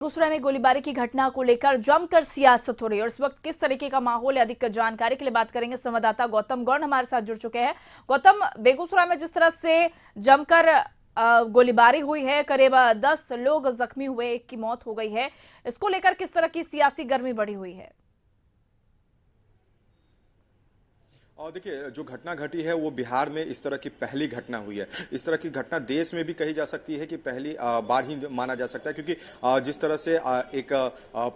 बेगूसराय में गोलीबारी की घटना को लेकर जमकर सियासत हो रही है और इस वक्त किस तरीके का माहौल है, अधिक जानकारी के लिए बात करेंगे। संवाददाता गौतम गौड़ हमारे साथ जुड़ चुके हैं। गौतम, बेगूसराय में जिस तरह से जमकर गोलीबारी हुई है, करीब 10 लोग जख्मी हुए, एक की मौत हो गई है, इसको लेकर किस तरह की सियासी गर्मी बढ़ी हुई है? और देखिए, जो घटना घटी है वो बिहार में इस तरह की पहली घटना हुई है। इस तरह की घटना देश में भी कही जा सकती है कि पहली बार ही माना जा सकता है, क्योंकि जिस तरह से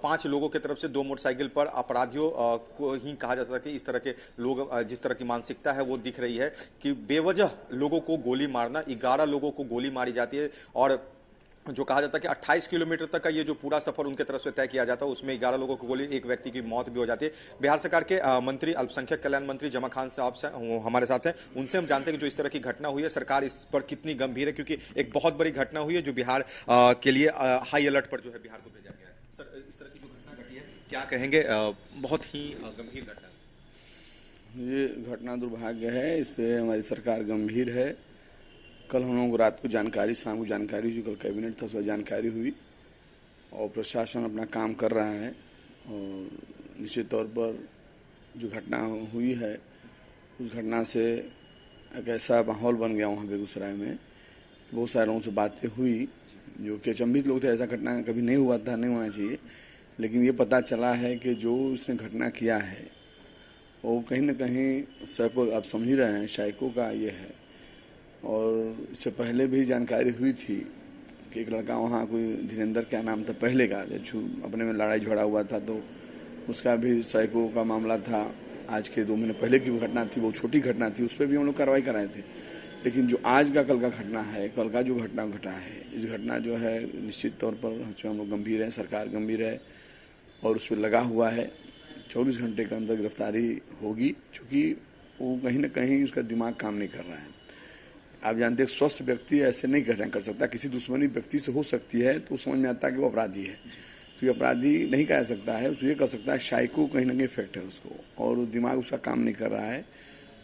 5 लोगों की तरफ से 2 मोटरसाइकिल पर अपराधियों को ही कहा जा सकता है कि इस तरह के लोग, जिस तरह की मानसिकता है वो दिख रही है कि बेवजह लोगों को गोली मारना। 11 लोगों को गोली मारी जाती है और जो कहा जाता है कि 28 किलोमीटर तक का ये जो पूरा सफर उनके तरफ से तय किया जाता है, उसमें 11 लोगों को गोली, एक व्यक्ति की मौत भी हो जाती है। बिहार सरकार के मंत्री, अल्पसंख्यक कल्याण मंत्री जमा खान साहब से हमारे साथ हैं, उनसे हम जानते हैं कि जो इस तरह की घटना हुई है, सरकार इस पर कितनी गंभीर है, क्योंकि एक बहुत बड़ी घटना हुई है जो बिहार के लिए हाई अलर्ट पर जो है बिहार को भेजा गया है। सर, इस तरह की जो घटना घटी है, क्या कहेंगे? बहुत ही गंभीर घटना। ये घटना दुर्भाग्य है, इस पर हमारी सरकार गंभीर है। कल हम लोगों को रात को जानकारी, शाम को जानकारी हुई, कल कैबिनेट था, उसमें जानकारी हुई और प्रशासन अपना काम कर रहा है। और निश्चित तौर पर जो घटना हुई है, उस घटना से एक ऐसा माहौल बन गया वहाँ बेगूसराय में। बहुत सारे लोगों से बातें हुई जो कि अचंभित लोग थे, ऐसा घटना कभी नहीं हुआ था, नहीं होना चाहिए। लेकिन ये पता चला है कि जो उसने घटना किया है वो कहीं ना कहीं साइको, आप समझ ही रहे हैं, साइको का ये है। और इससे पहले भी जानकारी हुई थी कि एक लड़का वहाँ, कोई धीरेन्द्र क्या नाम था पहले का, जो अपने में लड़ाई झगड़ा हुआ था, तो उसका भी साइको का मामला था। आज के 2 महीने पहले की घटना थी, बहुत छोटी घटना थी, उस पर भी हम लोग कार्रवाई कराए थे। लेकिन जो आज का, कल का घटना है, कल का जो घटना घटा है, इस घटना जो है निश्चित तौर पर हम लोग गंभीर है, सरकार गंभीर है और उस पर लगा हुआ है। 24 घंटे के अंदर गिरफ्तारी होगी, चूँकि वो कहीं ना कहीं उसका दिमाग काम नहीं कर रहा है। आप जानते हैं, स्वस्थ व्यक्ति ऐसे नहीं कर सकता, किसी दुश्मनी व्यक्ति से हो सकती है तो समझ में आता है कि वो अपराधी है। तो ये अपराधी नहीं कह सकता है, उसको ये कह सकता है साइको कहीं ना कहीं इफेक्ट है उसको, और वो दिमाग उसका काम नहीं कर रहा है।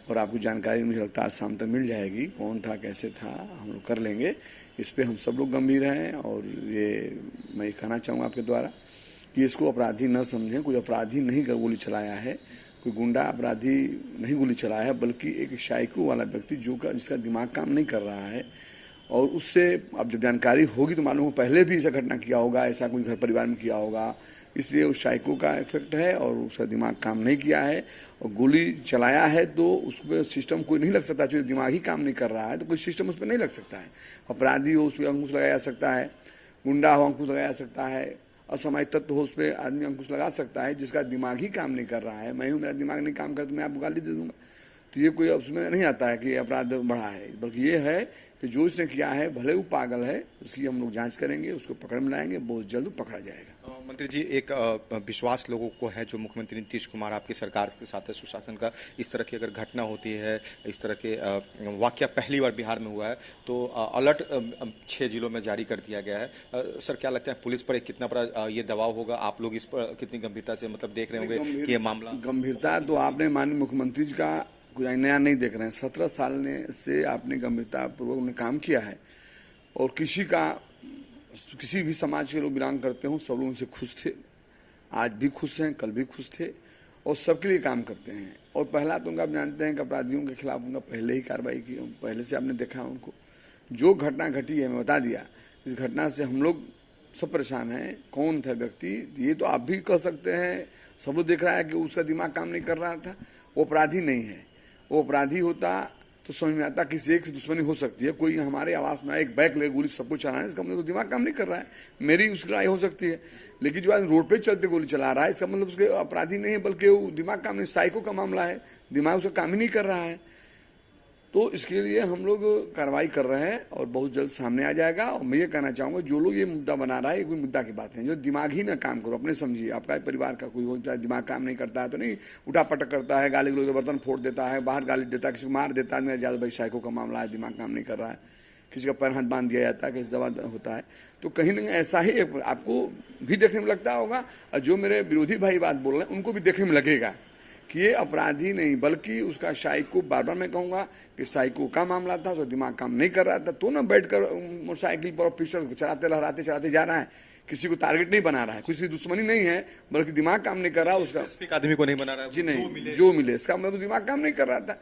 और आपको जानकारी मुझे लगता है आज शाम तक मिल जाएगी, कौन था, कैसे था, हम लोग कर लेंगे। इस पर हम सब लोग गंभीर हैं और ये मैं कहना चाहूँगा आपके द्वारा कि इसको अपराधी न समझें। कोई अपराधी नहीं कर गोली चलाया है, कोई गुंडा अपराधी नहीं गोली चलाया है, बल्कि एक साइको वाला व्यक्ति जिसका दिमाग काम नहीं कर रहा है। और उससे अब जब जानकारी होगी तो मालूम हो पहले भी ऐसा घटना किया होगा, ऐसा कोई घर परिवार में किया होगा, इसलिए उस साइको का इफेक्ट है और उसका दिमाग काम नहीं किया है और गोली चलाया है। तो उस पर सिस्टम कोई नहीं लग सकता, जो दिमाग ही काम नहीं कर रहा है तो कोई सिस्टम उस पर नहीं लग सकता है। अपराधी हो उस पर अंकुश लगाया जा सकता है, गुंडा हो अंकुश लगाया जा सकता है, असामाजिक तत्व हो उस पर आदमी अंकुश लगा सकता है। जिसका दिमाग ही काम नहीं कर रहा है, मैं हूँ, मेरा दिमाग नहीं काम करता, मैं आपको गाली दे दूंगा, तो ये कोई उसमें नहीं आता है कि अपराध बढ़ा है। बल्कि ये है कि जो इसने किया है, भले वो पागल है, उसकी हम लोग जांच करेंगे, उसको पकड़ में लाएंगे, बहुत जल्द पकड़ा जाएगा। मंत्री जी, एक विश्वास लोगों को है जो मुख्यमंत्री नीतीश कुमार आपकी सरकार के साथ है, सुशासन का, इस तरह की अगर घटना होती है, इस तरह के वाकया पहली बार बिहार में हुआ है, तो अलर्ट 6 जिलों में जारी कर दिया गया है। सर, क्या लगता है पुलिस पर एक कितना बड़ा ये दबाव होगा? आप लोग इस पर कितनी गंभीरता से मतलब देख रहे होंगे कि ये मामला? गंभीरता तो आपने माननीय मुख्यमंत्री जी का कुछ नया नहीं देख रहे हैं। 17 साल से आपने गंभीरता पूर्वक उन्हें काम किया है और किसी भी समाज के लोग बिलोंग करते हो, सब लोग उनसे खुश थे, आज भी खुश हैं, कल भी खुश थे और सबके लिए काम करते हैं। और पहला तो उनका आप जानते हैं कि अपराधियों के खिलाफ उनका पहले ही कार्रवाई की, पहले से आपने देखा उनको। जो घटना घटी है, मैं बता दिया, इस घटना से हम लोग सब परेशान हैं। कौन था व्यक्ति, ये तो आप भी कह सकते हैं, सब लोग देख रहा है कि उसका दिमाग काम नहीं कर रहा था। वो अपराधी नहीं है, वो अपराधी होता तो समझ में आता किसी एक से दुश्मनी हो सकती है। कोई हमारे आवास में एक बैग ले गोली सबको चलाना है, इसका मतलब तो दिमाग काम नहीं कर रहा है, मेरी उसकी लड़ाई हो सकती है। लेकिन जो आदमी रोड पे चलते गोली चला रहा है, इसका मतलब उसके अपराधी नहीं है, बल्कि वो दिमाग काम नहीं, साइको का मामला है, दिमाग उसका काम ही नहीं कर रहा है। तो इसके लिए हम लोग कार्रवाई कर रहे हैं और बहुत जल्द सामने आ जाएगा। और मैं ये कहना चाहूँगा, जो लोग ये मुद्दा बना रहा है, ये कोई मुद्दा की बात है, जो दिमाग ही ना काम करो, अपने समझिए। आपका परिवार का कोई होता है, दिमाग काम नहीं करता है तो नहीं उठा पटक करता है, गाली गलौज, बर्तन फोड़ देता है, बाहर गाली देता है, किसी को मार देता है। मेरा ज्यादा भाई साइको का मामला है, दिमाग काम नहीं कर रहा है, किसी का पैर हाथ बांध दिया जाता है, किसी दवा होता है। तो कहीं ना कहीं ऐसा ही आपको भी देखने में लगता होगा और जो मेरे विरोधी भाई बात बोल रहे हैं उनको भी देखने में लगेगा कि ये अपराधी नहीं, बल्कि उसका साइको, बार बार मैं कहूँगा कि साइको का मामला था, उसका दिमाग काम नहीं कर रहा था। तो ना बैठकर मोटरसाइकिल पर पिस्टल चलाते लहराते चलाते जा रहा है किसी को टारगेट नहीं बना रहा है, किसी की दुश्मनी नहीं है, बल्कि दिमाग काम नहीं कर रहा उसका। स्पेसिफिक आदमी को नहीं बना रहा है, जी जो नहीं, मिले। जो मिले इसका मतलब दिमाग काम नहीं कर रहा था।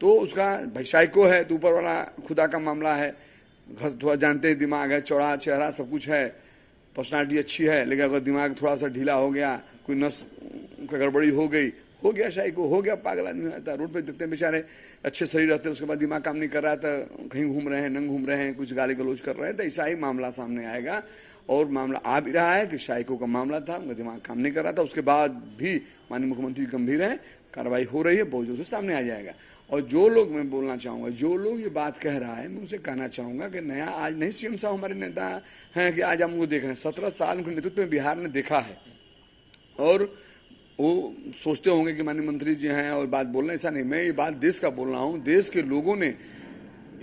तो उसका भाई साइको है तो ऊपर वाला खुदा का मामला है, थोड़ा जानते हैं दिमाग है, चौड़ा चेहरा सब कुछ है, पर्सनालिटी अच्छी है, लेकिन अगर दिमाग थोड़ा सा ढीला हो गया, कोई नस का गड़बड़ी हो गई, हो गया साइको, हो गया पागल आदमी होता है। रोड पे देखते हैं बेचारे अच्छे शरीर रहते हैं, उसके बाद दिमाग काम नहीं कर रहा था, कहीं घूम रहे हैं, नंग घूम रहे हैं, कुछ गाली गलौज कर रहे हैं, तो ऐसा ही मामला सामने आएगा। और मामला आ भी रहा है कि साइको का मामला था, उनका दिमाग काम नहीं कर रहा था। उसके बाद भी माननीय मुख्यमंत्री गंभीर हैं, कार्रवाई हो रही है, बहुत जोर से सामने आ जाएगा। और जो लोग, मैं बोलना चाहूँगा, जो लोग ये बात कह रहा है, मैं उनसे कहना चाहूँगा कि नया आज नहीं सीएम साहब हमारे नेता हैं कि आज हम उनको देख रहे हैं। 17 साल उनके नेतृत्व में बिहार ने देखा है, और वो सोचते होंगे कि माननीय मंत्री जी हैं और बात बोल रहे हैं, ऐसा नहीं। मैं ये बात देश का बोल रहा हूँ, देश के लोगों ने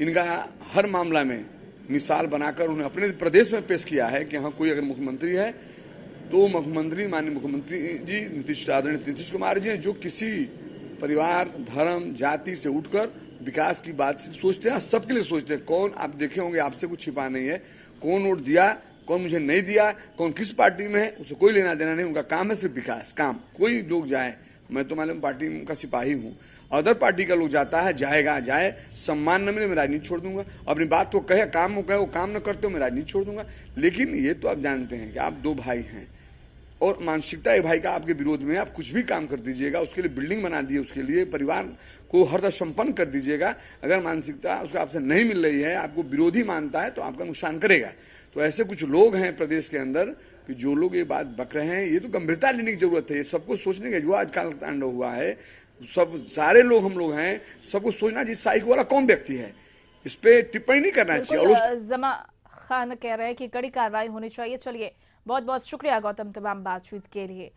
इनका हर मामला में मिसाल बनाकर उन्हें अपने प्रदेश में पेश किया है कि हाँ, कोई अगर मुख्यमंत्री है तो मुख्यमंत्री माननीय मुख्यमंत्री जी आदरणीय नीतीश कुमार जी हैं, जो किसी परिवार, धर्म, जाति से उठकर विकास की बात सोचते हैं, सबके लिए सोचते हैं। कौन, आप देखे होंगे, आपसे कुछ छिपा नहीं है, कौन वोट दिया, कौन मुझे नहीं दिया, कौन किस पार्टी में है, उसे कोई लेना देना नहीं। उनका काम है सिर्फ विकास, काम। कोई लोग जाए, मैं तो मालूम पार्टी का सिपाही हूँ, अदर पार्टी का लोग जाता है, जाएगा जाए, सम्मान न मिले मैं राजनीति छोड़ दूंगा, अपनी बात को कहे, काम को कहे, वो काम न करते हो मैं राजनीति छोड़ दूंगा। लेकिन ये तो आप जानते हैं कि आप दो भाई हैं और मानसिकता एक भाई का आपके विरोध में, आप कुछ भी काम कर दीजिएगा, उसके लिए बिल्डिंग बना दी, उसके लिए परिवार को हर तरह संपन्न कर दीजिएगा। अगर मानसिकता उसका आपसे नहीं मिल रही है, आपको विरोधी मानता है, तो आपका नुकसान करेगा। तो ऐसे कुछ लोग हैं प्रदेश के अंदर कि जो लोग ये बात बक रहे हैं, ये तो गंभीरता लेने की जरूरत है। ये सबको सोचने का, जो आज काल तांडव हुआ है, सब सारे लोग हम लोग हैं, सबको सोचना चाहिए साइको वाला कौन व्यक्ति है, इस पे टिप्पणी नहीं करना चाहिए। और जमा खान कह रहे हैं कि कड़ी कार्रवाई होनी चाहिए। चलिए, बहुत बहुत शुक्रिया गौतम तमाम बातचीत के लिए।